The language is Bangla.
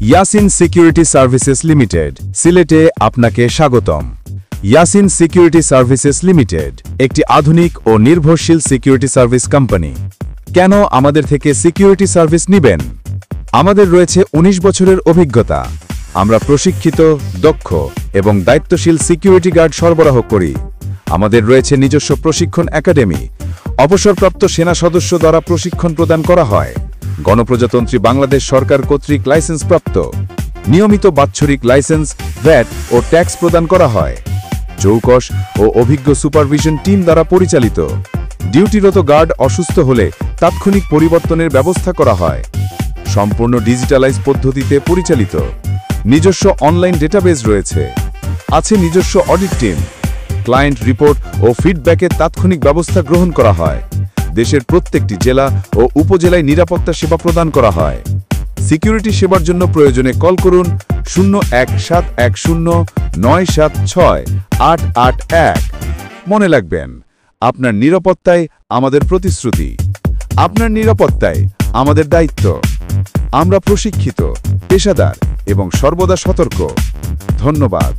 ইয়াসিন সিকিউরিটি সার্ভিসেস লিমিটেড সিলেটে আপনাকে স্বাগতম। ইয়াসিন সিকিউরিটি সার্ভিসেস লিমিটেড একটি আধুনিক ও নির্ভরশীল সিকিউরিটি সার্ভিস কোম্পানি। কেন আমাদের থেকে সিকিউরিটি সার্ভিস নেবেন? আমাদের রয়েছে ১৯ বছরের অভিজ্ঞতা। আমরা প্রশিক্ষিত, দক্ষ এবং দায়িত্বশীল সিকিউরিটি গার্ড সরবরাহ করি। আমাদের রয়েছে নিজস্ব প্রশিক্ষণ একাডেমি। অবসরপ্রাপ্ত সেনা সদস্য দ্বারা প্রশিক্ষণ প্রদান করা হয়। গণপ্রজাতন্ত্রী বাংলাদেশ সরকার কর্তৃক লাইসেন্সপ্রাপ্ত। নিয়মিত বাৎসরিক লাইসেন্স, ভ্যাট ও ট্যাক্স প্রদান করা হয়। চৌকস ও অভিজ্ঞ সুপারভিশন টিম দ্বারা পরিচালিত। ডিউটিরত গার্ড অসুস্থ হলে তাৎক্ষণিক পরিবর্তনের ব্যবস্থা করা হয়। সম্পূর্ণ ডিজিটালাইজ পদ্ধতিতে পরিচালিত। নিজস্ব অনলাইন ডেটাবেস রয়েছে। আছে নিজস্ব অডিট টিম। ক্লায়েন্ট রিপোর্ট ও ফিডব্যাকের তাৎক্ষণিক ব্যবস্থা গ্রহণ করা হয়। দেশের প্রত্যেকটি জেলা ও উপজেলায় নিরাপত্তা সেবা প্রদান করা হয়। সিকিউরিটি সেবার জন্য প্রয়োজনে কল করুন 017109768881। মনে রাখবেন, আপনার নিরাপত্তায় আমাদের প্রতিশ্রুতি, আপনার নিরাপত্তায় আমাদের দায়িত্ব। আমরা প্রশিক্ষিত, পেশাদার এবং সর্বদা সতর্ক। ধন্যবাদ।